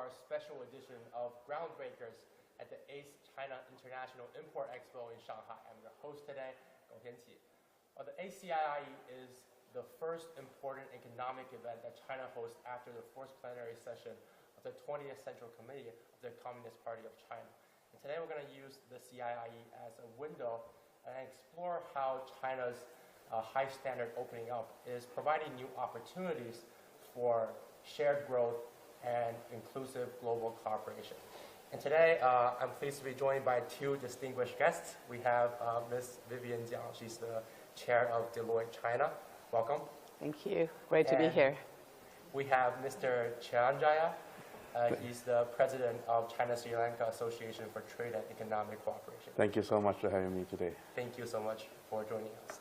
our special edition of Groundbreakers at the 8th China International Import Expo in Shanghai. I'm your host today, Gong Tianqi. The CIIE is the first important economic event that China hosts after the first plenary session of the 20th Central Committee of the Communist Party of China. And today we're going to use the CIIE as a window and explore how China's high standard opening up is providing new opportunities for shared growth and inclusive global cooperation. And today, I'm pleased to be joined by two distinguished guests. We have Ms. Vivian Jiang. She's the chair of Deloitte China. Welcome. Thank you. Great to be here. We have Mr. Chiranjaya. He's the president of China-Sri Lanka Association for Trade and Economic Cooperation. Thank you so much for having me today. Thank you so much for joining us.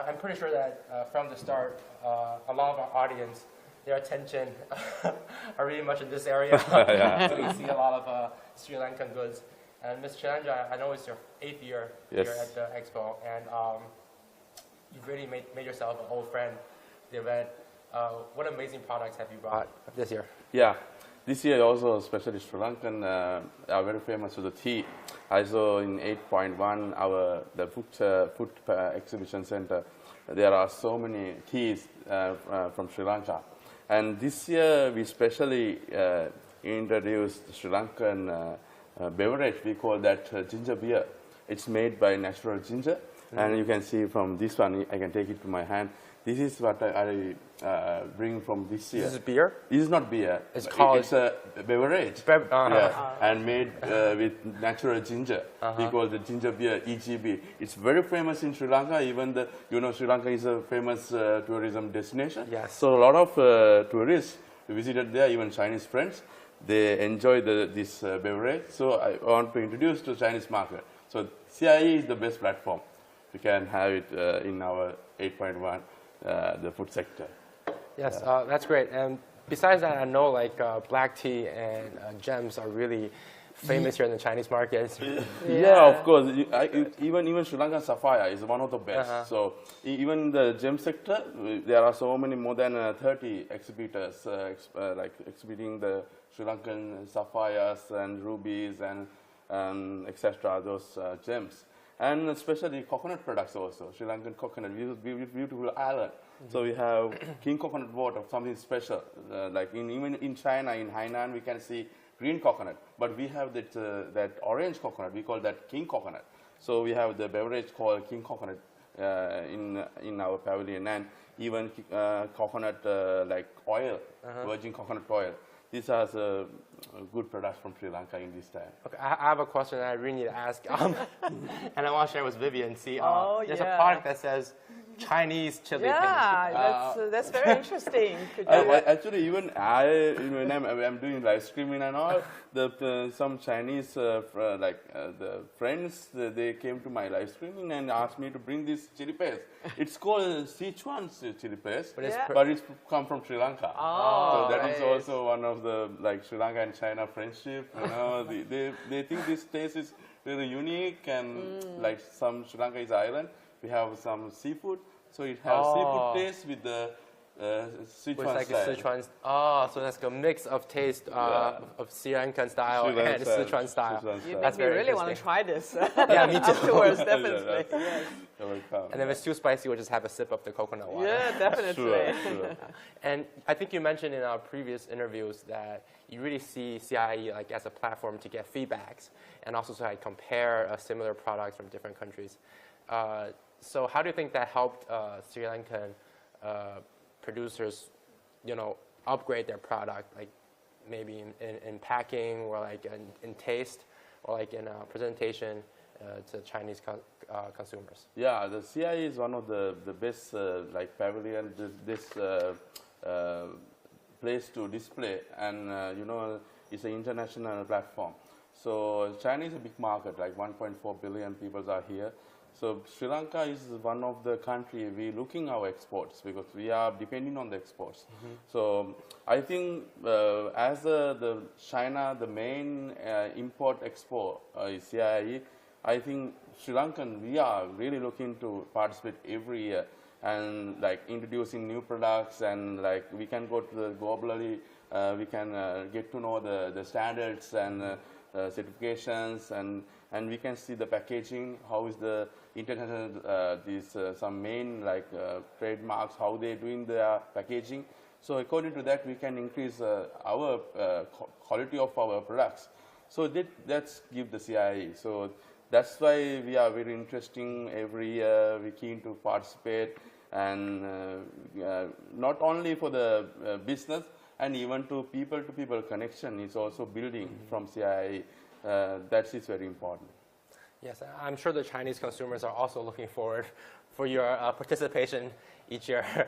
I'm pretty sure that from the start, a lot of our audience, their attention are really much in this area. Yeah. So we see a lot of Sri Lankan goods. And Ms. Chiranjaya, I know it's your 8th year here at the Expo, and you've really made yourself an old friend of the event. What amazing products have you brought this year? Yeah, this year also, especially Sri Lankan, are very famous for the tea. I saw in 8.1, the food exhibition center, there are so many teas from Sri Lanka. And this year, we specially introduced Sri Lankan beverage. We call that ginger beer. It's made by natural ginger. And you can see from this one, I can take it to my hand. This is what I bring from this year. This is beer? This is not beer. It's a beverage. And made with natural ginger. We call the ginger beer EGB. It's very famous in Sri Lanka. Even Sri Lanka is a famous tourism destination. Yes. So a lot of tourists visited there, even Chinese friends. They enjoy this beverage. So I want to introduce to Chinese market. So CIIE is the best platform. We can have it in our 8.1, the food sector. Yes, that's great. And besides that, I know like black tea and gems are really famous here in the Chinese market. Yeah, of course. Even Sri Lankan sapphire is one of the best. So even in the gem sector, there are so many, more than 30 exhibitors exhibiting the Sri Lankan sapphires and rubies and etc. Those gems. And especially coconut products also, Sri Lankan coconut, beautiful island. So we have king coconut water, something special. Even in China, in Hainan, we can see green coconut. But we have that orange coconut, we call that king coconut. So we have the beverage called king coconut in our pavilion. And even coconut like oil, virgin coconut oil. These are good products from Sri Lanka in this time. Okay, I have a question that I really need to ask, and I want to share with Vivian. See, there's a product that says Chinese chili paste. Yeah, that's very interesting. Actually, even when I'm doing live streaming and all, some Chinese the friends, they came to my live streaming and asked me to bring this chili paste. It's called Sichuan's chili paste, but it's come from Sri Lanka. So that is also one of the Sri Lanka and China friendship. They think this taste is really unique, and like some Sri Lanka is island. We have some seafood, so it has seafood taste with the Sichuan style. So that's a mix of taste of Sri Lankan style and Sichuan style. That's very really want to try this. Yeah, me too. Afterwards, definitely. Yes. And if it's too spicy, we'll just have a sip of the coconut water. Yeah, definitely. Sure. And I think you mentioned in our previous interviews that you really see CIIE as a platform to get feedbacks and also to compare similar products from different countries. So how do you think that helped Sri Lankan producers, upgrade their product, like maybe in packing or in taste or in presentation to Chinese consumers? Yeah, the CIIE is one of the best pavilion, this place to display, and it's an international platform. So China is a big market, like 1.4 billion people are here. So Sri Lanka is one of the country we looking our exports because we are depending on the exports. So I think as the China, the main import expo is CIIE, I think Sri Lankan, we are really looking to participate every year and introducing new products, and we can go to the globally we can get to know the standards and certifications, and we can see the packaging, how is the international, some main like trademarks, how they're doing their packaging. So according to that, we can increase our quality of our products. So that's give the CIIE. So that's why we are very interesting every year. We're keen to participate, and not only for the business, and even to people connection is also building from CIIE. That is very important. Yes, I'm sure the Chinese consumers are also looking forward for your participation each year.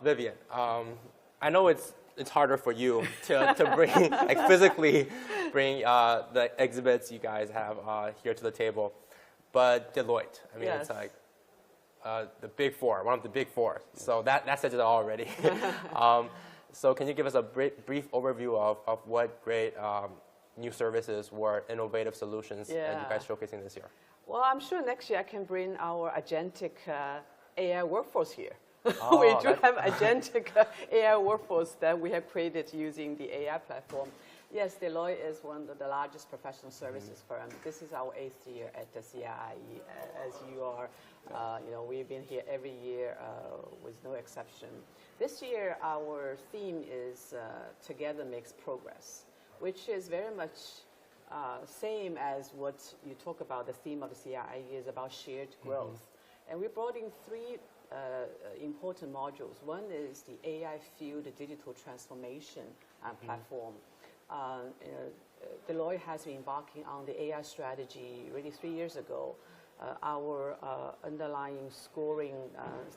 Vivian, I know it's harder for you to bring, like physically bring the exhibits you guys have here to the table, but Deloitte, I mean, it's like the big four, one of the big four. So that says it all already. So can you give us a brief overview of what great new services or innovative solutions that you guys showcasing this year? Well, I'm sure next year I can bring our agentic AI workforce here. Oh, we do have agentic AI workforce that we have created using the AI platform. Yes, Deloitte is one of the largest professional services firm. This is our 8th year at the CIIE, as you are. We've been here every year with no exception. This year, our theme is Together Makes Progress, which is very much same as what you talk about. The theme of the CIIE is about shared growth. And we brought in 3 important modules. One is the AI-fueled digital transformation platform. Deloitte has been embarking on the AI strategy really 3 years ago. Our underlying scoring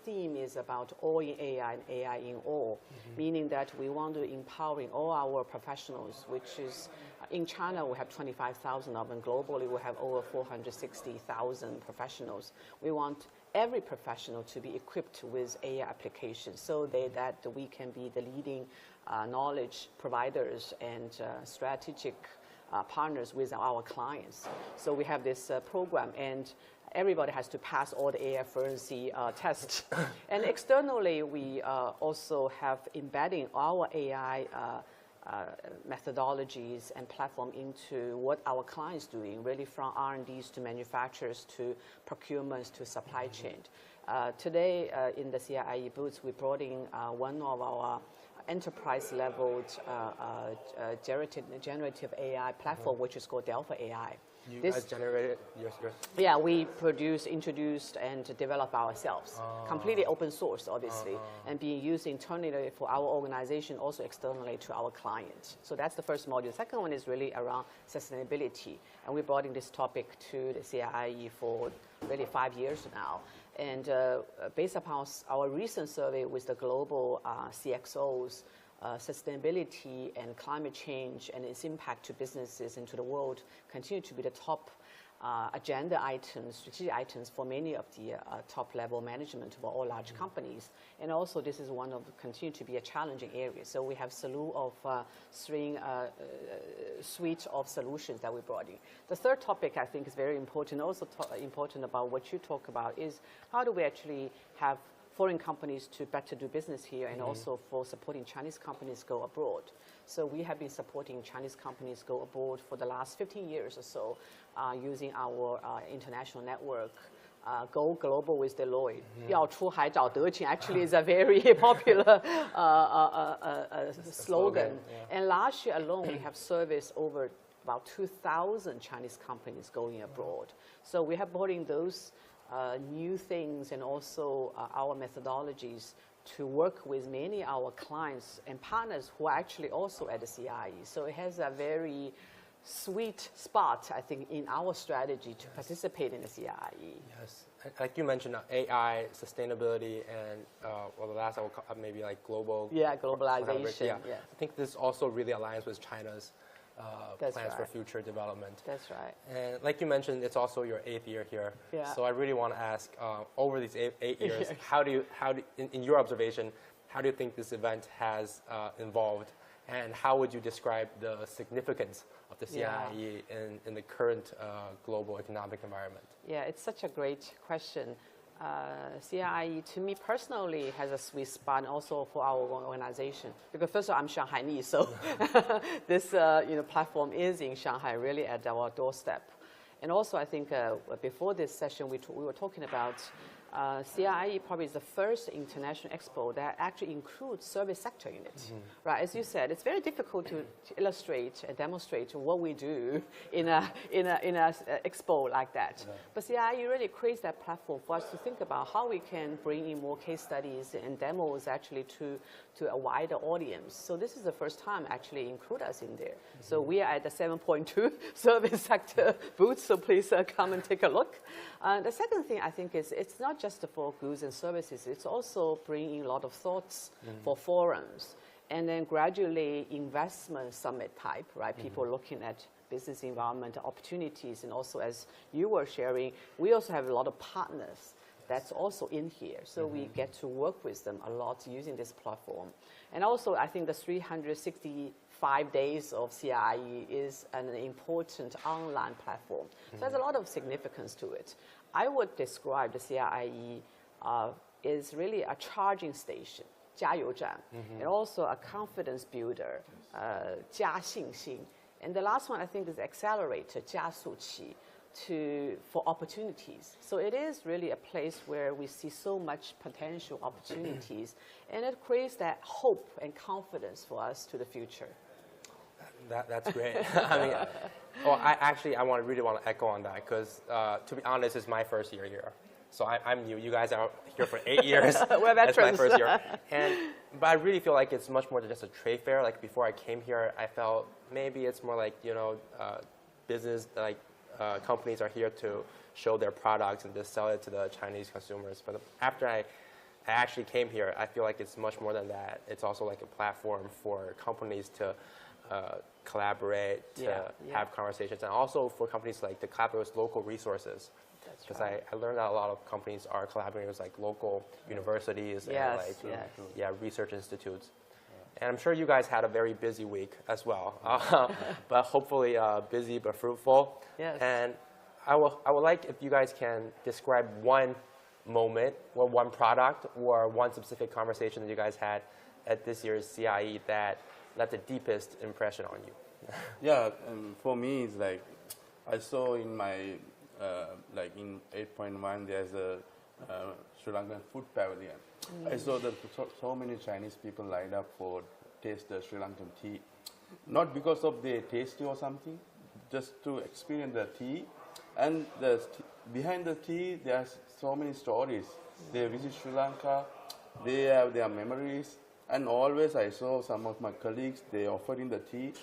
theme is about all in AI and AI in all, meaning that we want to empowering all our professionals, which is in China we have 25,000 of them. Globally we have over 460,000 professionals. We want every professional to be equipped with AI applications so that we can be the leading knowledge providers and strategic partners with our clients. So we have this program, and everybody has to pass all the AI fluency tests. And externally, we also have embedding our AI methodologies and platform into what our clients doing, really from R&Ds to manufacturers to procurements to supply chain. Today, in the CIIE booths, we brought in one of our enterprise-level generative AI platform, which is called Delta AI. You guys generated yours? Yeah, we introduced, and developed ourselves. Completely open source, obviously, and being used internally for our organization, also externally to our clients. So that's the first module. The second one is really around sustainability, and we brought in this topic to the CIIE for really 5 years now. And based upon our recent survey with the global CXOs, sustainability and climate change and its impact to businesses and to the world continue to be the top agenda items, strategic items for many of the top-level management of all large companies. And also, this is one of continue to be a challenging area. So we have a slew of suite of solutions that we brought in. The third topic I think is very important, also important about what you talk about, is how do we actually have foreign companies to better do business here, and also for supporting Chinese companies go abroad. So we have been supporting Chinese companies go abroad for the last 15 years or so, using our international network. Go global with Deloitte. 要出海找德勤 actually is a very popular slogan. And last year alone, we have serviced over about 2,000 Chinese companies going abroad. So we have brought in those new things and also our methodologies to work with many of our clients and partners who are actually also at the CIIE. So it has a very sweet spot, I think, in our strategy to participate in the CIIE. Yes, like you mentioned, AI, sustainability, and well, the last I will call maybe like global. Yeah, globalization. Yeah. I think this also really aligns with China's plans for future development. That's right. And like you mentioned, it's also your 8th year here. Yeah. So I really want to ask, over these eight years, how do you, in your observation, how do you think this event has evolved, and how would you describe the significance of the CIIE in the current global economic environment? Yeah, it's such a great question. CIIE, to me personally, has a sweet spot also for our organization. Because first of all, I'm Shanghainese, so this platform is in Shanghai, really at our doorstep. And also, I think before this session, we were talking about CIIE probably is the first international expo that actually includes service sector in it, right? As you said, it's very difficult to illustrate and demonstrate what we do in a expo like that. Yeah. But CIIE really creates that platform for us to think about how we can bring in more case studies and demos actually to a wider audience. So this is the first time actually include us in there. So we are at the 7.2 service sector booth, so please come and take a look. The second thing I think is it's not just for goods and services, it's also bringing a lot of thoughts for forums. And then gradually investment summit type, right? People looking at business environment opportunities, and also as you were sharing, we also have a lot of partners that's also in here. So we get to work with them a lot using this platform. And also I think the 365 days of CIIE is an important online platform. So there's a lot of significance to it. I would describe the CIIE is really a charging station, 加油站, and also a confidence builder, 加信心. And the last one I think is accelerator, 加速器, for opportunities. So it is really a place where we see so much potential opportunities, and it creates that hope and confidence for us to the future. That's great. I mean, well, I really want to echo on that because, to be honest, it's my first year here. So I'm new. You guys are here for 8 years. We're veterans. That's my first year. But I really feel like it's much more than just a trade fair. Like before I came here, I felt maybe it's more like, business, like companies are here to show their products and just sell it to the Chinese consumers. But after I actually came here, I feel like it's much more than that. It's also like a platform for companies to collaborate, to have conversations, and also for companies like to collaborate with local resources. Because I learned that a lot of companies are collaborating with like local universities and research institutes. And I'm sure you guys had a very busy week as well, but hopefully busy but fruitful. Yes. And I would like if you guys can describe one moment or one product or one specific conversation that you guys had at this year's CIIE that left the deepest impression on you. Yeah, for me, it's like I saw in my like in 8.1, there's a Sri Lankan food pavilion. I saw that so many Chinese people lined up for taste the Sri Lankan tea, not because of the tasty or something, just to experience the tea. And behind the tea, there's so many stories. They visit Sri Lanka, they have their memories, and always I saw some of my colleagues, they offering the tea,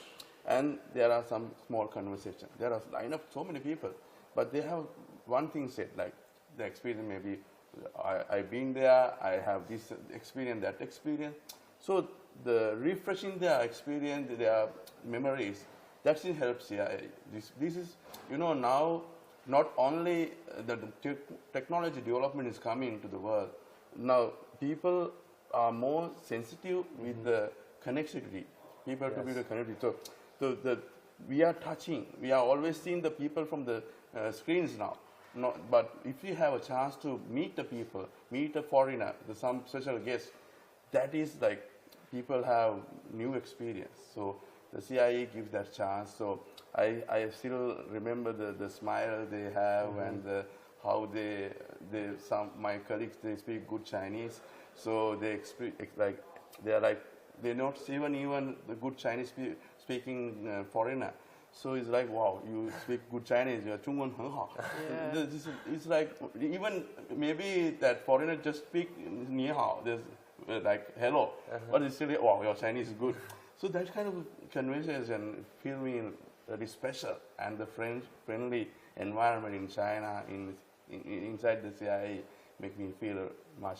and there are some small conversations. There are lined up so many people, but they have one thing said, like the experience maybe, I've been there, I have this experience, that experience. So the refreshing their experience, their memories, that helps. Yeah, this is, now not only the technology development is coming to the world, now people are more sensitive with the connectivity. People to be the connectivity. So we are touching, we are always seeing the people from the screens now. But if you have a chance to meet the people, meet a foreigner, some special guest, that is like people have new experience. So the CIIE gives that chance. So I still remember the smile they have and how my colleagues, they speak good Chinese. So they they're not even the good Chinese speaking foreigner. So it's like, wow, you speak good Chinese, your 中文很好. It's like, even maybe that foreigner just speak 你好, there's like hello, but it's still, wow, your Chinese is good. So that kind of conversation feel me very special, and the friendly environment in China, inside the CIIE, make me feel much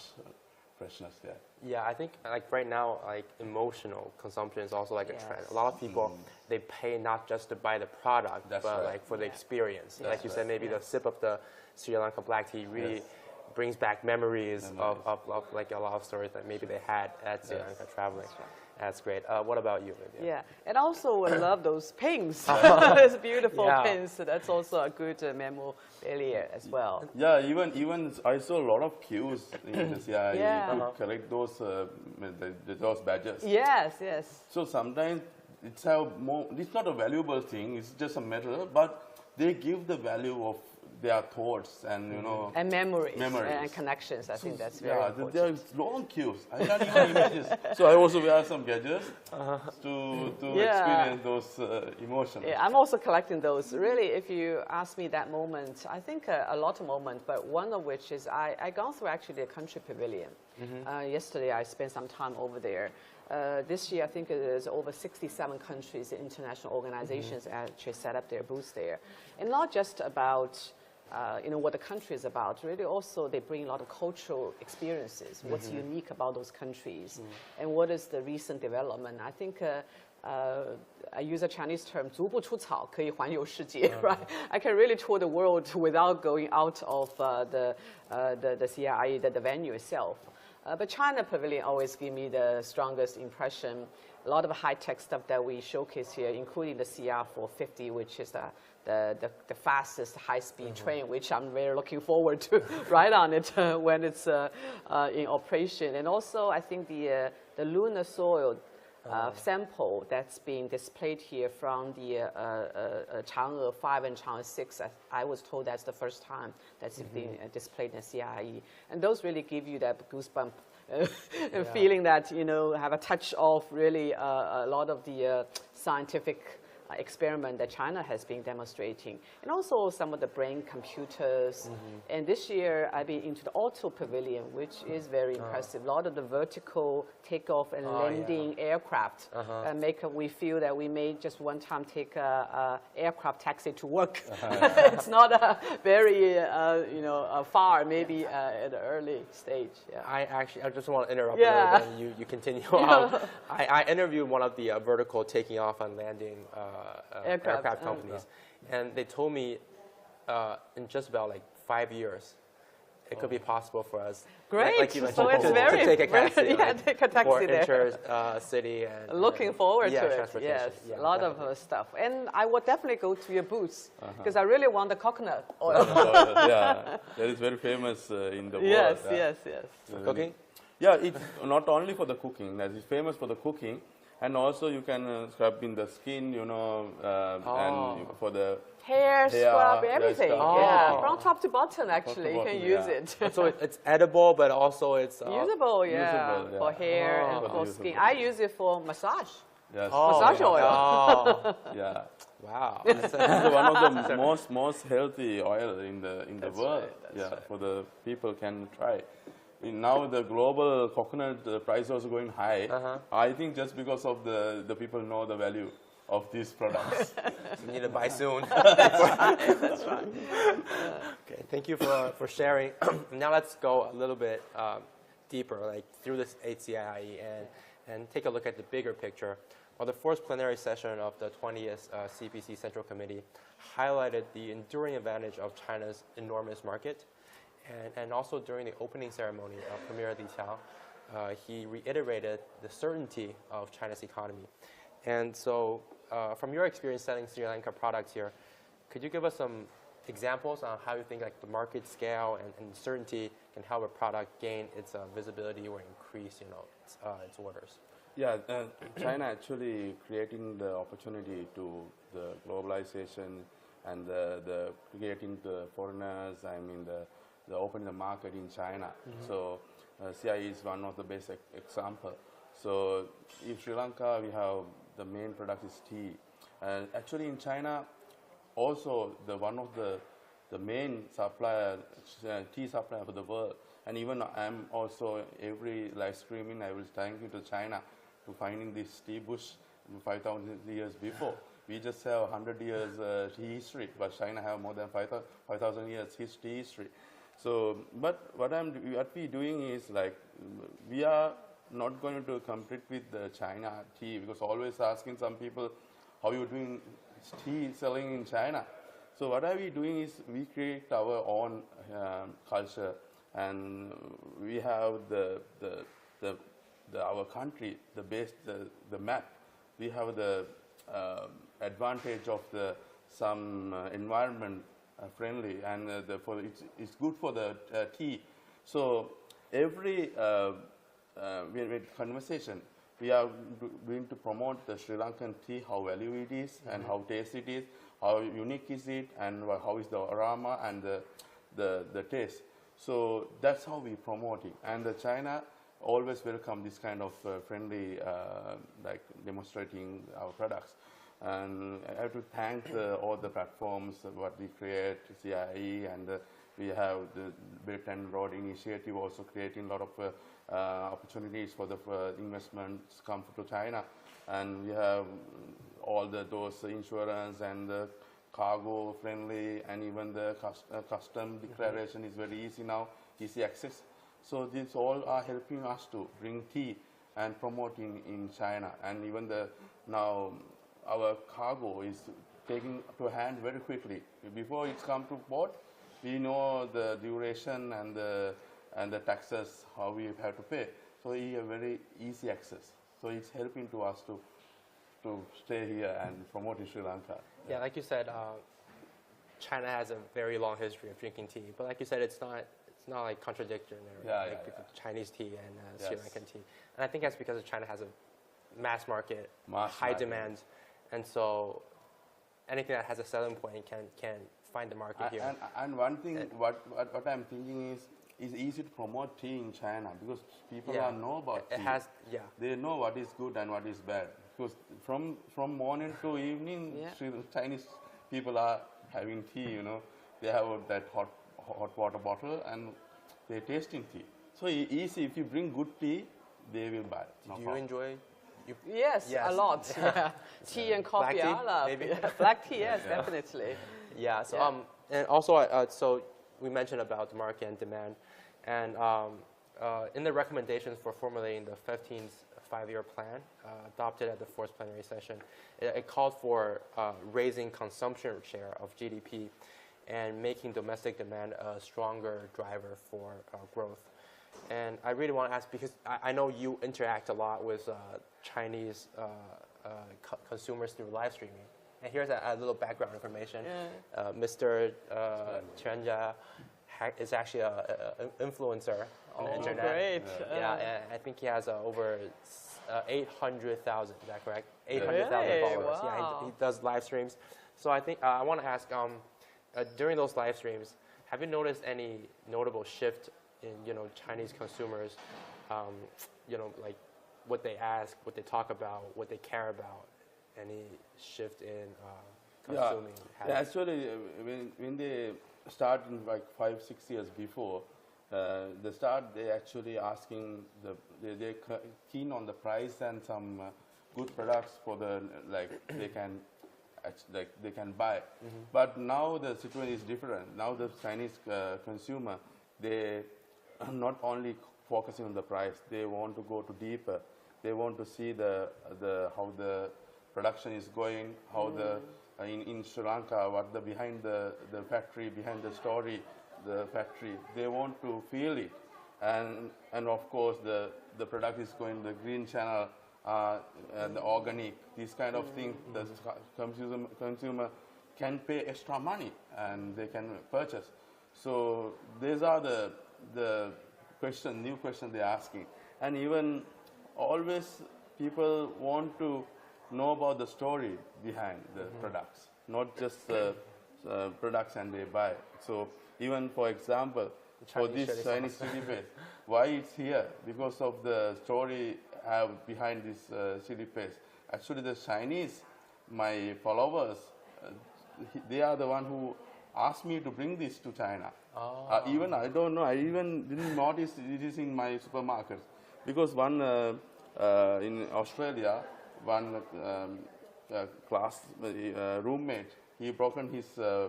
freshness there. Yeah, I think like right now, like emotional consumption is also like a trend. A lot of people, they pay not just to buy the product, but like for the experience. Like you said, maybe the sip of the Sri Lanka black tea really brings back memories of like a lot of stories that maybe they had at Sri Lanka traveling. That's great. What about you, Vivian? Yeah, and also I love those pins. It's beautiful Yeah. pins. So that's also a good memorabilia as well. Yeah, even I saw a lot of queues in the CIIE Yeah. to collect those badges. Yes, yes. So sometimes it's not a valuable thing, it's just a metal, but they give the value of their thoughts and, you know. And memories, Memories. and connections. I think that's very Yeah, important. there are long queues. I can't even imagine. So I also wear some gadgets to Yeah. experience those emotions. Yeah, I'm also collecting those. Really, if you ask me that moment, I think a lot of moments, but one of which is I gone through actually the country pavilion. Yesterday, I spent some time over there. This year, I think there's over 67 countries, international organizations actually set up their booths there. And not just about what the country is about. Really, also they bring a lot of cultural experiences. What's unique about those countries, and what is the recent development? I think I use a Chinese term, 足不出草可以环游世界, right? I can really tour the world without going out of the CIIE, the venue itself. But China Pavilion always give me the strongest impression. A lot of high-tech stuff that we showcase here, including the CR450, which is the fastest high-speed train, which I'm very looking forward to ride on it when it's in operation. And also, I think the lunar soil sample that's being displayed here from the Chang'e 5 and Chang'e 6, I was told that's the first time that's being displayed in the CIIE. And those really give you that goosebump feeling that, have a touch of really a lot of the scientific experiment that China has been demonstrating, and also some of the brain computers. And this year I've been into the auto pavilion, which is very impressive. A lot of the vertical takeoff and landing aircraft we feel that we may just one time take a aircraft taxi to work. It's not very far, maybe at the early stage. Yeah. I just want to interrupt Yeah. a little bit, and you continue. I interviewed one of the vertical taking off and landing aircraft companies, and they told me in just about like 5 years, it could be possible for us. Great. Like you mentioned, So it's to very take a taxi. yeah, take a taxi for there. city and Looking forward to it. transportation. Yes, Yeah, a lot definitely. of stuff. And I would definitely go to your booths because I really want the coconut oil. Yeah, that is very famous in the world. Yes, yeah. yes. Cooking? Yeah, it's not only for the cooking. That is famous for the cooking, and also you can scrub in the skin, and for the Hair, scrub, everything. stuff. Yeah, Oh. from top to bottom, actually, you can bottom, use yeah. it. So it's edible, but also it's Usable, yeah, Usable, yeah. for hair and for Usable. skin. I use it for massage. Yes. Massage oil. Oh, Yeah. wow. It's one of the most healthy oil in the world. right, Yeah, for the people can try. Now the global coconut price also going high. I think just because of the people know the value of these products. You need to buy soon. That's right. Okay, thank you for sharing. Now let's go a little bit deeper, like through this CIIE and take a look at the bigger picture. Well, the fourth plenary session of the 20th CPC Central Committee highlighted the enduring advantage of China's enormous market. And also during the opening ceremony of Premier Li Qiang, he reiterated the certainty of China's economy. And so from your experience selling Sri Lanka products here, could you give us some examples on how you think like the market scale and certainty can help a product gain its visibility or increase its orders? Yeah, China actually creating the opportunity to the globalization and the creating the foreigners. I mean the opening the market in China. So CIIE is one of the best example. So in Sri Lanka we have the main product is tea. Actually in China also one of the main supplier tea supplier for the world. And even I'm also every live streaming I will thank you to China to finding this tea bush 5,000 years before. We just have 100 years tea history, but China have more than 5,000 years tea history. So, but what we're doing is like we are not going to compete with the China tea because always asking some people how you doing tea selling in China. So what are we doing is we create our own culture, and we have the our country, the map, we have the advantage of some environment friendly, and it's good for the tea. So every conversation, we are going to promote the Sri Lankan tea, how value it is, and how tasty it is, how unique is it, and how is the aroma and the taste. So that's how we promote it. And China always welcome this kind of friendly, like demonstrating our products. And I have to thank all the platforms what we create, CIIE, and we have the Belt and Road Initiative also creating a lot of opportunities for the investments come to China. And we have all those insurance and the cargo friendly, and even the custom declaration is very easy now, easy access. So these all are helping us to bring tea and promote in China. And even now our cargo is taking to hand very quickly. Before it's come to port, we know the duration and the taxes, how we have to pay. So we have very easy access. So it's helping to us to stay here and promote in Sri Lanka. Yeah, like you said, China has a very long history of drinking tea. But like you said, it's not like contradictory. Chinese tea and Sri Lankan tea. And I think that's because China has a mass market, high demand. And so anything that has a selling point can find the market here. And one thing, what I'm thinking is, it's easy to promote tea in China because people know about tea. They know what is good and what is bad. Because from morning to evening, Chinese people are having tea, you know. They have that hot water bottle and they're tasting tea. So easy, if you bring good tea, they will buy. Do you enjoy? Yes, a lot. Yeah. Tea and coffee, Black tea, I love. maybe? Black tea, yes, definitely. Yeah. So and also so we mentioned about the market and demand, and in the recommendations for formulating the 15th five-year plan adopted at the fourth plenary session, it called for raising consumption share of GDP and making domestic demand a stronger driver for growth. And I really want to ask, because I know you interact a lot with Chinese consumers through live streaming. And here's a little background information. Mr. Chiranjaya is actually an influencer on the internet. Great. Yeah, I think he has over 800,000, is that correct? 800,000 followers. Wow. Yeah, he does live streams. So I think I want to ask, during those live streams, have you noticed any notable shift in Chinese consumers, like what they ask, what they talk about, what they care about, any shift in consuming habits? Actually, when they start in like 5-6 years before, they actually asking they're keen on the price and some good products for they can buy. But now the situation is different. Now the Chinese consumer, they are not only focusing on the price, they want to go to deeper. They want to see how the production is going, how in Sri Lanka, what behind the factory, behind the story, the factory. They want to feel it, and of course the product is going the green channel, and the organic, these kind of things. The consumer can pay extra money and they can purchase. So these are the new question they're asking. And even always people want to know about the story behind the products, not just the products and they buy. So even for example, for this Chinese chili paste, why it's here? Because of the story have behind this chili paste. Actually the Chinese, my followers, they are the one who asked me to bring this to China. Even I don't know, I even didn't notice it is in my supermarkets. Because one in Australia, one roommate, he broken his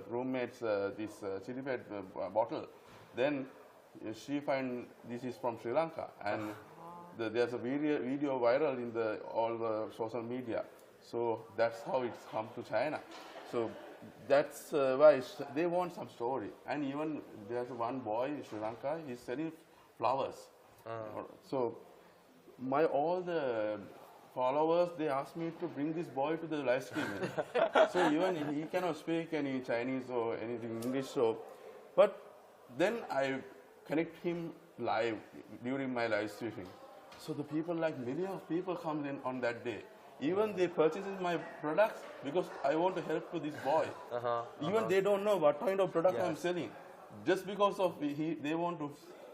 roommate's this chili paste bottle. Then she find this is from Sri Lanka, and there's a video viral in all the social media. So that's how it's come to China. So that's why they want some story. And even there's one boy in Sri Lanka, he's selling flowers. So all the followers, they asked me to bring this boy to the live streaming. So even he cannot speak any Chinese or anything English. So, but then I connect him live during my live streaming. So the people, like millions of people come in on that day. Even they purchases my products because I want to help to this boy. Even they don't know what kind of product I'm selling. Just because of they want to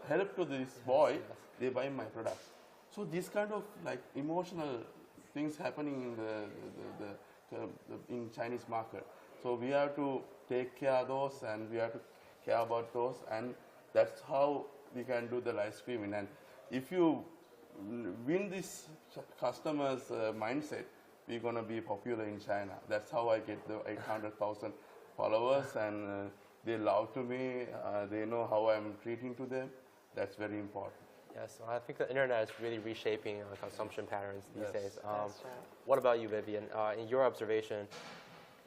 help to this boy, they buy my products. So this kind of like emotional things happening in in Chinese market. So we have to take care of those, and we have to care about those, and that's how we can do the live streaming. And if you win this customer's mindset, we're going to be popular in China. That's how I get the 800,000 followers, and they love to me. They know how I'm treating to them. That's very important. Yes, well, I think the internet is really reshaping consumption patterns these days. That's right. What about you, Vivian? In your observation,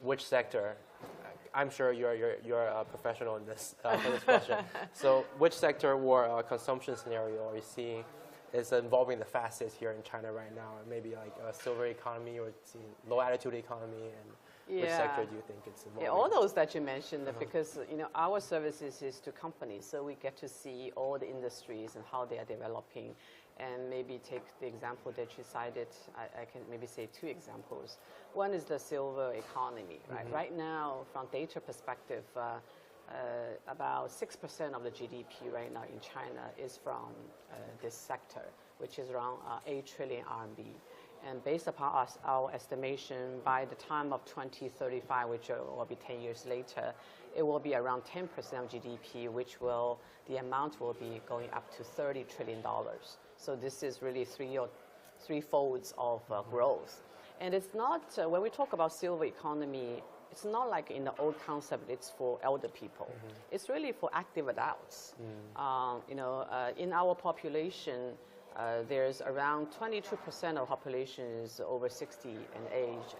which sector? I'm sure you're a professional in this for this question. So, which sector or consumption scenario are you seeing is involving the fastest here in China right now? Maybe like a silver economy or low attitude economy, and which sector do you think it's involving? Yeah, all those that you mentioned, because our services is to companies, so we get to see all the industries and how they are developing. And maybe take the example that you cited. I can maybe say two examples. One is the silver economy, right? Right now, from data perspective, about 6% of the GDP right now in China is from this sector, which is around 8 trillion RMB. And based upon our estimation, by the time of 2035, which will be 10 years later, it will be around 10% of GDP, the amount will be going up to $30 trillion. So this is really three-folds of growth. And it's not, when we talk about silver economy, it's not like in the old concept, it's for elder people. It's really for active adults. In our population, there's around 22% of population is over 60 in age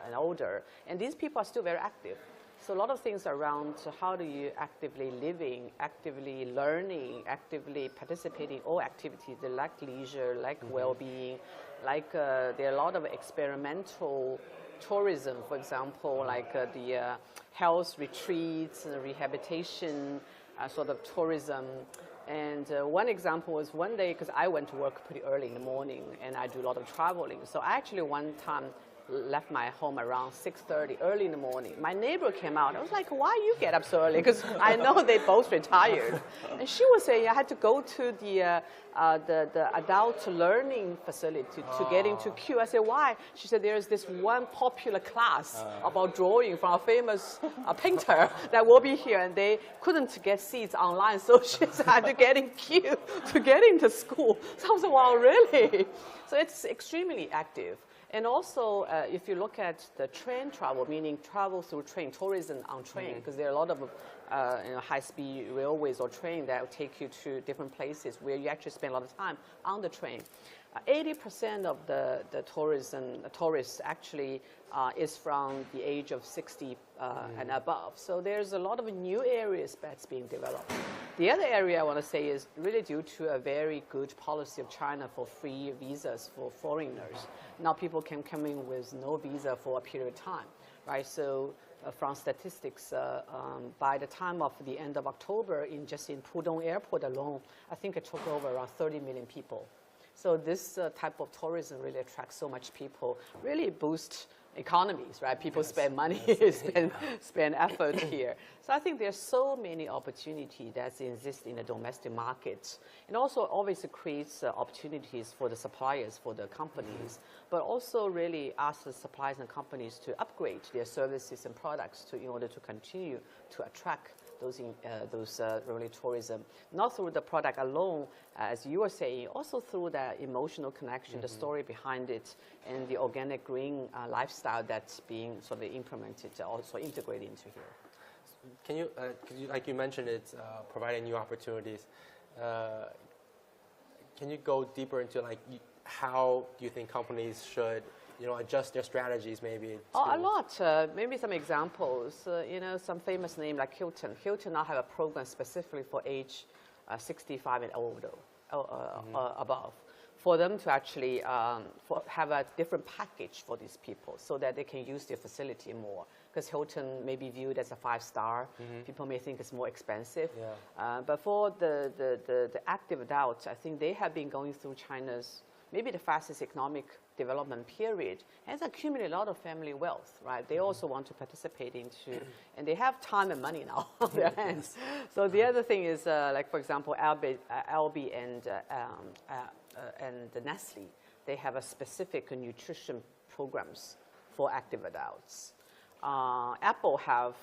and older. And these people are still very active. So a lot of things around how do you actively living, actively learning, actively participating in all activities, like leisure, like well-being, like there are a lot of experimental tourism, for example, like the health retreats and rehabilitation sort of tourism. And one example was one day, because I went to work pretty early in the morning and I do a lot of traveling. So I actually one time left my home around 6:30, early in the morning. My neighbor came out. I was like, why you get up so early? Because I know they both retired. And she was saying I had to go to the adult learning facility to get into queue. I said, why? She said, there's this one popular class about drawing from a famous painter that will be here. And they couldn't get seats online, so she had to get in queue to get into school. So I was like, wow, really? So it's extremely active. And also, if you look at the train travel, meaning travel through train, tourism on train, because there are a lot of high-speed railways or train that will take you to different places where you actually spend a lot of time on the train. 80% of the tourists actually is from the age of 60 and above. So there's a lot of new areas that's being developed. The other area I want to say is really due to a very good policy of China for free visas for foreigners. Now people can come in with no visa for a period of time, right? So from statistics, by the time of the end of October, just in Pudong Airport alone, I think it took over around 30 million people. So this type of tourism really attracts so much people, really boosts economies, right? People spend money, spend effort here. So I think there's so many opportunities that exist in the domestic markets. It also obviously creates opportunities for the suppliers, for the companies, but also really asks the suppliers and companies to upgrade their services and products in order to continue to attract those really tourism, not through the product alone, as you were saying, also through the emotional connection, the story behind it, and the organic green lifestyle that's being sort of implemented, also integrated into here. Can you, like you mentioned, it's providing new opportunities. Can you go deeper into how do you think companies should adjust their strategies maybe? A lot. Maybe some examples. Some famous name like Hilton. Hilton now have a program specifically for age 65 and older, above. for them to actually have a different package for these people so that they can use their facility more. Because Hilton may be viewed as a 5-star. People may think it's more expensive. Yeah. But for the active adults, I think they have been going through China's maybe the fastest economic development period, has accumulated a lot of family wealth, right? They also want to participate into, and they have time and money now on their hands. So the other thing is, like for example, Albi and Nestle, they have a specific nutrition programs for active adults. Apple have,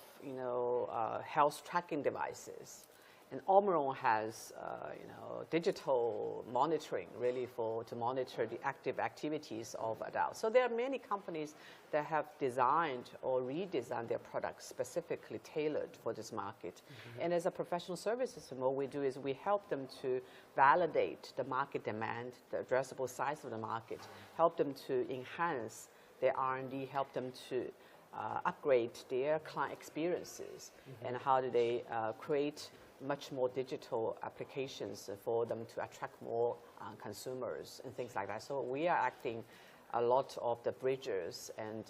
health tracking devices. And Omron has, digital monitoring, really to monitor the active activities of adults. So there are many companies that have designed or redesigned their products specifically tailored for this market. And as a professional services, what we do is we help them to validate the market demand, the addressable size of the market, help them to enhance their R&D, help them to upgrade their client experiences, and how do they create much more digital applications for them to attract more consumers and things like that. So we are acting a lot of the bridges and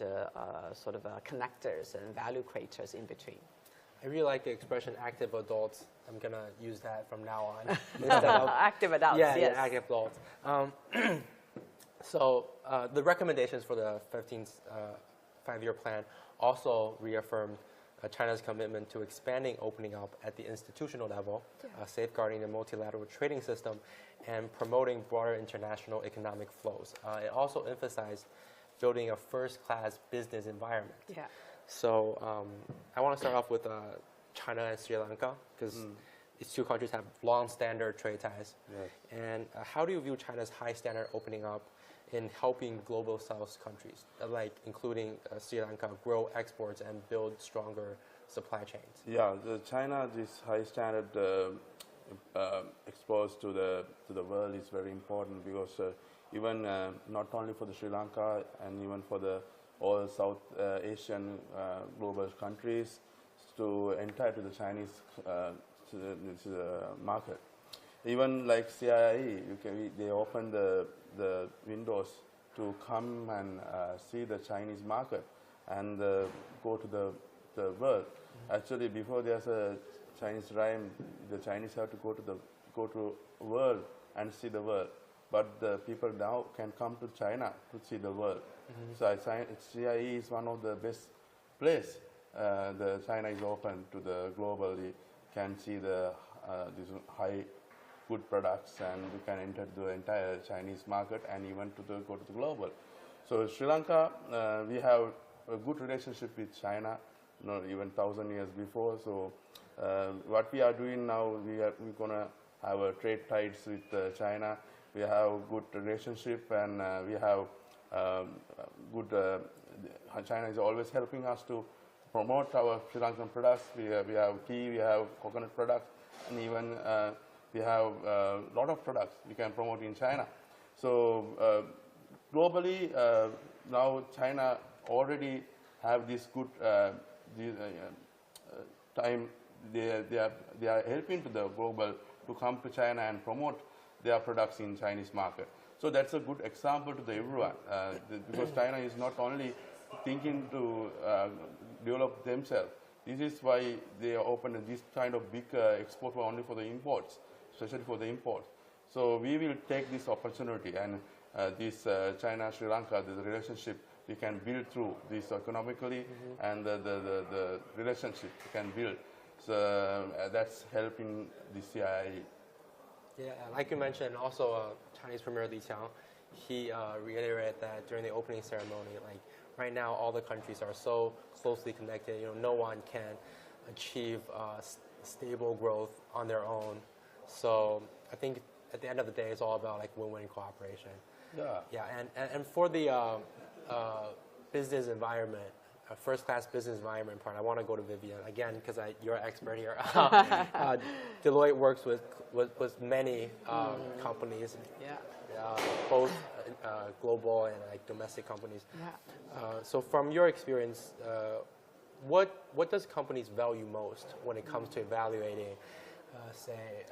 sort of connectors and value creators in between. I really like the expression active adults. I'm going to use that from now on. Instead of, active adults, yes. Yeah, active adults. So the recommendations for the 15th five-year plan also reaffirmed China's commitment to expanding opening up at the institutional level, safeguarding the multilateral trading system, and promoting broader international economic flows. It also emphasized building a first-class business environment. Yeah. So I want to start off with China and Sri Lanka, because these two countries have long-standing trade ties. Yes. And how do you view China's high standard opening up in helping global South countries, like including Sri Lanka, grow exports and build stronger supply chains? Yeah, China, this high standard exposed to the world is very important, because even not only for the Sri Lanka and even for the all South Asian global countries to enter to the Chinese market. Even like CIIE, they open the windows to come and see the Chinese market and go to the world. Actually, before there's a Chinese rhyme, the Chinese have to go to world and see the world. But the people now can come to China to see the world. So CIIE is one of the best place. The China is open to the globally, can see the these high good products, and we can enter the entire Chinese market and even go to the global. So Sri Lanka, we have a good relationship with China, even 1,000 years before. So what we are doing now, we're gonna have a trade ties with China. We have good relationship, and we have good. China is always helping us to promote our Sri Lankan products. We have tea, we have coconut products, and even we have a lot of products we can promote in China. So globally, now China already have this good time. They are helping to the global to come to China and promote their products in Chinese market. So that's a good example to everyone, because China is not only thinking to develop themselves. This is why they opened this kind of big export only for the imports, especially for the imports. So we will take this opportunity, and this China-Sri Lanka, the relationship we can build through this economically, and the relationship we can build. So that's helping the CIIE. Yeah, like you mentioned, also Chinese Premier Li Qiang, he reiterated that during the opening ceremony, like right now all the countries are so closely connected. No one can achieve stable growth on their own. So I think at the end of the day, it's all about like win-win cooperation. Yeah. Yeah, and for the business environment, first-class business environment part, I want to go to Vivian again, because you're an expert here. Deloitte works with many companies, both global and like domestic companies. Yeah. So from your experience, what does companies value most when it comes to evaluating say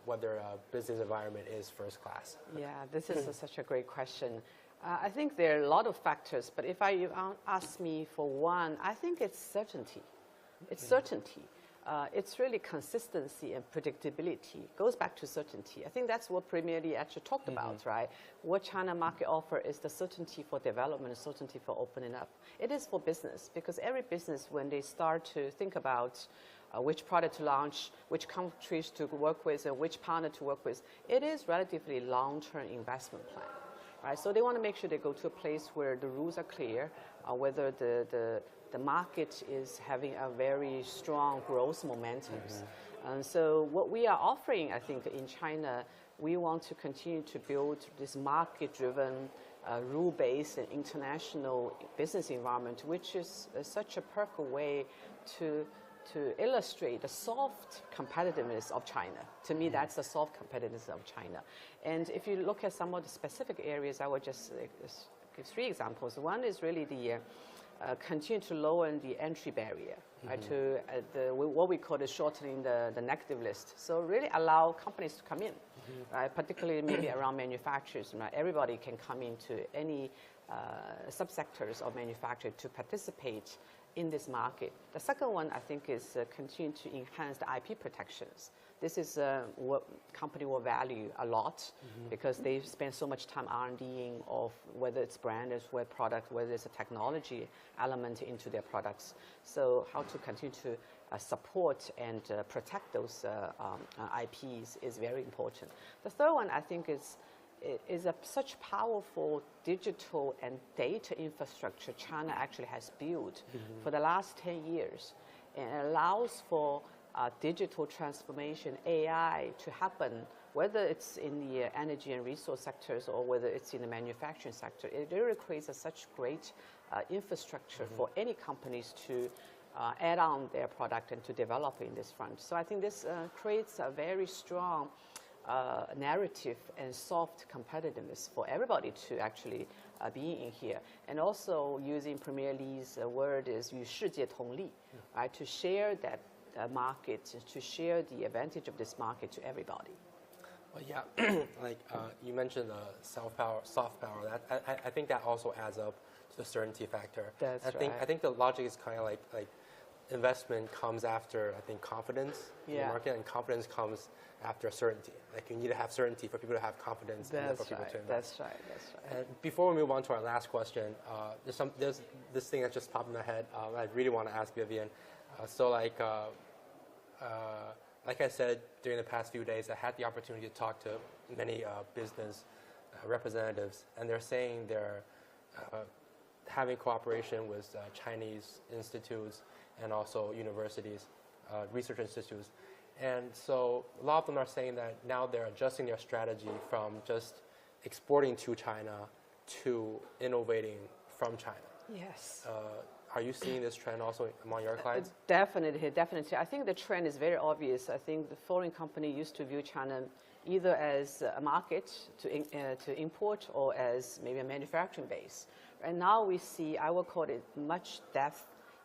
whether a business environment is first class? Yeah, this is such a great question. I think there are a lot of factors, but if you ask me for one, I think it's certainty. It's certainty. It's really consistency and predictability. It goes back to certainty. I think that's what Premier Li actually talked about, right? What China market offer is the certainty for development, certainty for opening up. It is for business, because every business, when they start to think about which product to launch, which countries to work with, and which partner to work with, it is relatively long-term investment plan. Right? So they want to make sure they go to a place where the rules are clear, whether the market is having a very strong growth momentum. And so what we are offering, I think, in China, we want to continue to build this market-driven, rule-based and international business environment, which is such a perfect way to illustrate the soft competitiveness of China. To me, that's the soft competitiveness of China. And if you look at some of the specific areas, I would just give 3 examples. One is really the continue to lower the entry barrier, right, to what we call shortening the negative list. So really allow companies to come in, right, particularly maybe around manufacturers. Right? Everybody can come into any subsectors of manufacturing to participate in this market. The second one, I think, is continue to enhance the IP protections. This is what company will value a lot, because they spend so much time R&Ding of whether it's brand, whether product, whether it's a technology element into their products. So how to continue to support and protect those IPs is very important. The third one, I think, is such powerful digital and data infrastructure China actually has built for the last 10 years. And it allows for digital transformation, AI, to happen, whether it's in the energy and resource sectors or whether it's in the manufacturing sector. It really creates such great infrastructure for any companies to add on their product and to develop in this front. So I think this creates a very strong narrative and soft competitiveness for everybody to actually be in here. And also using Premier Li's word is 与世界同力, right, to share that market, to share the advantage of this market to everybody. Well, yeah, like you mentioned soft power. I think that also adds up to the certainty factor. That's right. I think the logic is kind of like investment comes after, I think, confidence in the market, and confidence comes after certainty. Like you need to have certainty for people to have confidence. That's for people right. to invest. That's right. And before we move on to our last question, there's this thing that just popped in my head. I really want to ask Vivian. So like I said, during the past few days, I had the opportunity to talk to many business representatives, and they're saying they're having cooperation with Chinese institutes and also universities, research institutes. And so a lot of them are saying that now they're adjusting their strategy from just exporting to China to innovating from China. Yes. Are you seeing this trend also among your clients? Definitely. I think the trend is very obvious. I think the foreign company used to view China either as a market to import or as maybe a manufacturing base. And now we see, I will call it much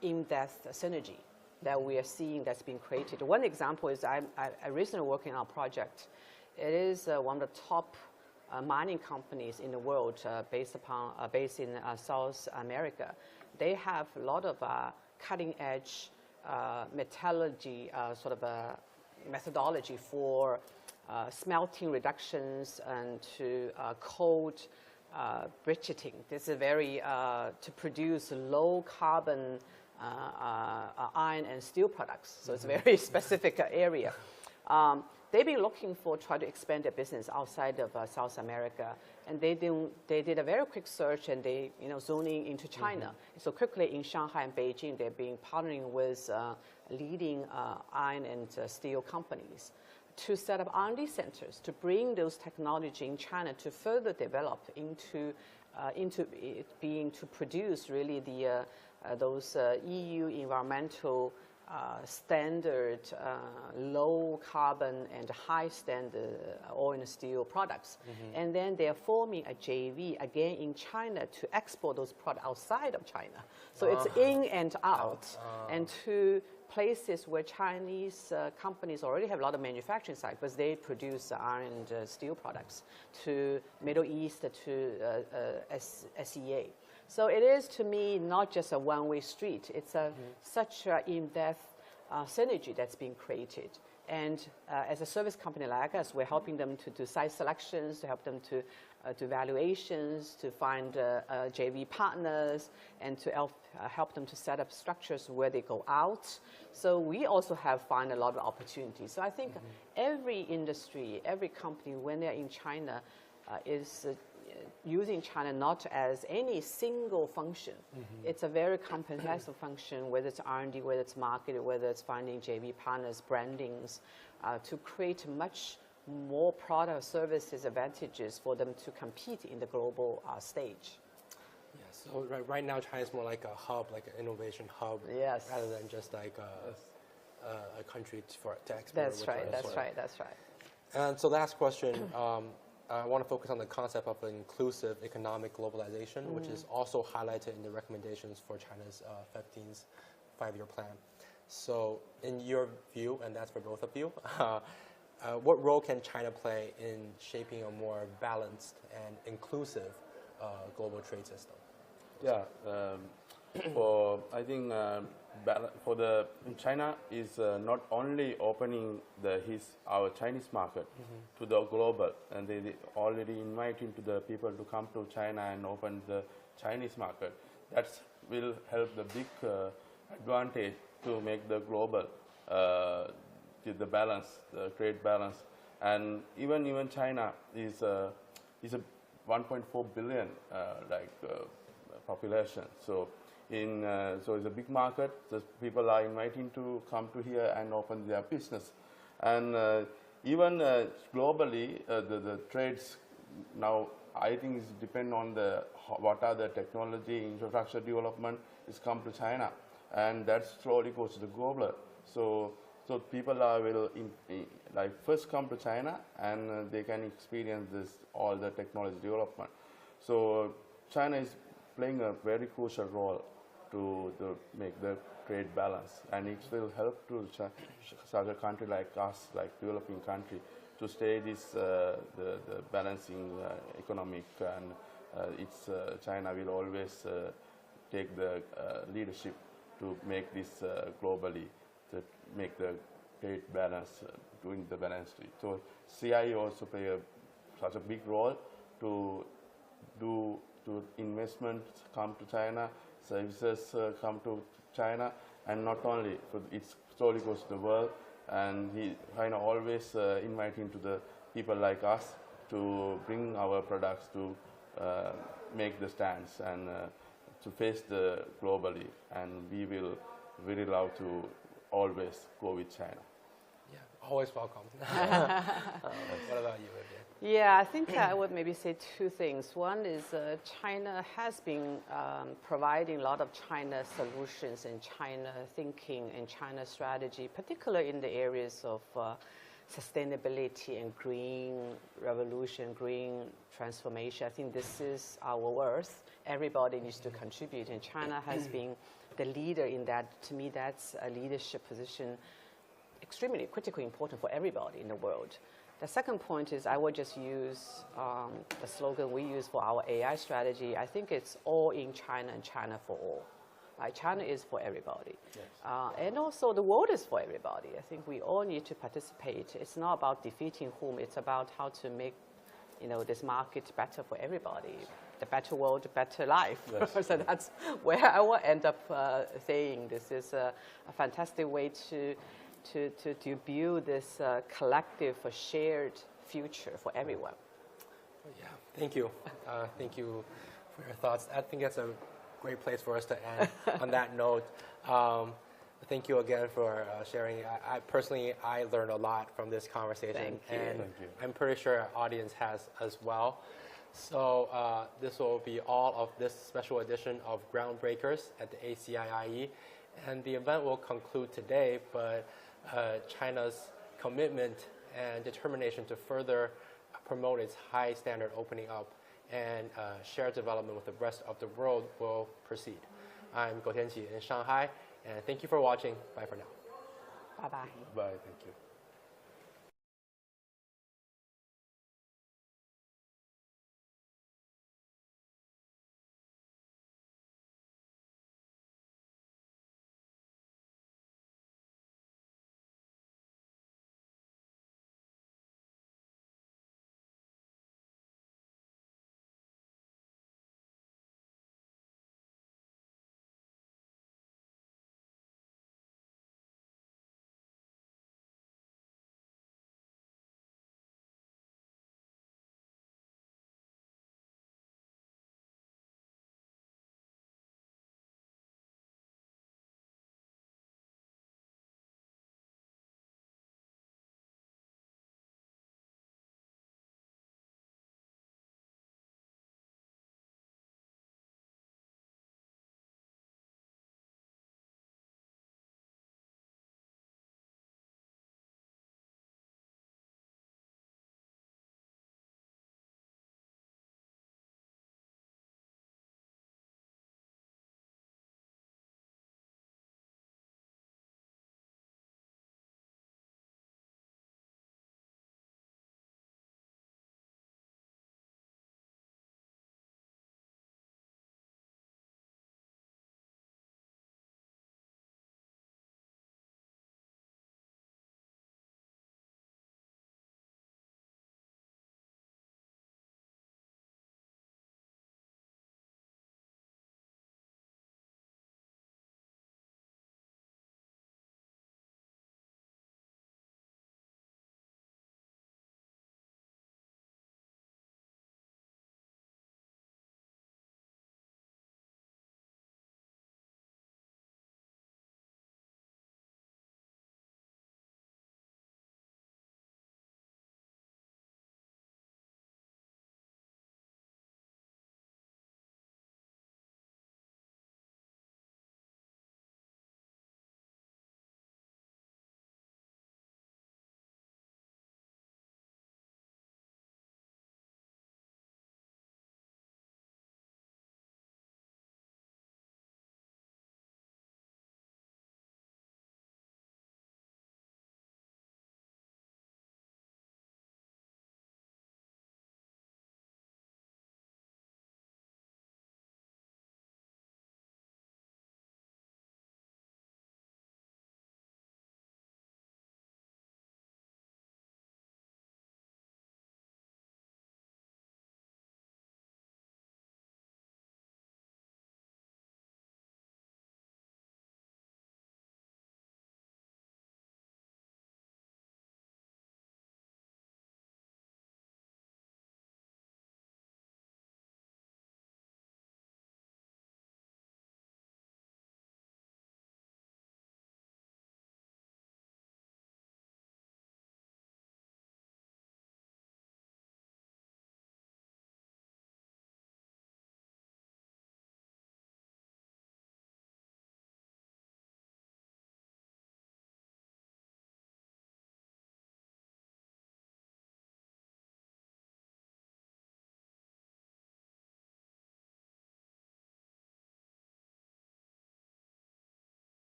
in-depth synergy that we are seeing that's being created. One example is I recently working on a project. It is one of the top mining companies in the world based in South America. They have a lot of cutting-edge metallurgy sort of methodology for smelting reductions and to cold briquetting. This is very to produce low carbon iron and steel products. So it's a very specific area. They've been looking for try to expand their business outside of South America, and they did a very quick search and they zoning into China. So quickly in Shanghai and Beijing, they've been partnering with leading iron and steel companies to set up R&D centers to bring those technology in China to further develop into it being to produce really the those EU environmental standard, low carbon and high standard oil and steel products. And then they're forming a JV again in China to export those products outside of China. So it's in and out, and to places where Chinese companies already have a lot of manufacturing sites, but they produce iron and steel products, to Middle East, to SEA. So it is, to me, not just a one-way street. It's such an in-depth synergy that's being created. And as a service company like us, we're helping them to do site selections, to help them to do valuations, to find JV partners, and to help them to set up structures where they go out. So we also have found a lot of opportunities. So I think every industry, every company, when they're in China, is using China not as any single function. It's a very comprehensive function, whether it's R&D, whether it's marketing, whether it's finding JV partners, brandings, to create much more product, services, advantages for them to compete in the global stage. Yeah, so right now China is more like a hub, like an innovation hub, Yes. rather than just like a country to export. That's right, that's right, that's right. And so last question, I want to focus on the concept of inclusive economic globalization, which is also highlighted in the recommendations for China's 15th five-year plan. So in your view, and that's for both of you, what role can China play in shaping a more balanced and inclusive global trade system? Yeah, I think China is not only opening our Chinese market to the global, and they already inviting to the people to come to China and open the Chinese market. That will help the big advantage to make the global the balance, the trade balance, and even China is a 1.4 billion population. So so it's a big market. The people are inviting to come to here and open their business, and even globally the trades now I think is depend on what are the technology infrastructure development is come to China, and that slowly goes to the global. So people will first come to China, and they can experience all the technology development. So China is playing a very crucial role to make the trade balance, and it will help to such a country like us, like developing country, to stay the balancing economic, and China will always take the leadership to make this globally, to make the trade balance, doing the balance. So CIIE also play such a big role to investments come to China, services come to China, and not only, it slowly goes to the world, and China always inviting to the people like us to bring our products to make the stands and to face the globally, and we will very love to always go with China. Yeah, always welcome. What about you, Vivian? Yeah, I think I would maybe say two things. One is China has been providing a lot of China solutions and China thinking and China strategy, particularly in the areas of sustainability and green revolution, green transformation. I think this is our worth. Everybody needs to contribute, and China has been the leader in that. To me, that's a leadership position extremely critically important for everybody in the world. The second point is I would just use the slogan we use for our AI strategy. I think it's all in China and China for all. China is for everybody. Yes. And also the world is for everybody. I think we all need to participate. It's not about defeating whom, it's about how to make this market better for everybody. The better world, better life. Yes. So that's where I will end up saying this is a fantastic way to build this collective, shared future for everyone. Yeah, thank you. Thank you for your thoughts. I think that's a great place for us to end on that note. Thank you again for sharing. I personally learned a lot from this conversation. Thank you. And Thank you. I'm pretty sure our audience has as well. So this will be all of this special edition of Groundbreakers at the CIIE. And the event will conclude today, but China's commitment and determination to further promote its high standard opening up and shared development with the rest of the world will proceed. I'm Go Tianqi in Shanghai, and thank you for watching. Bye for now. Bye-bye. Bye, thank you.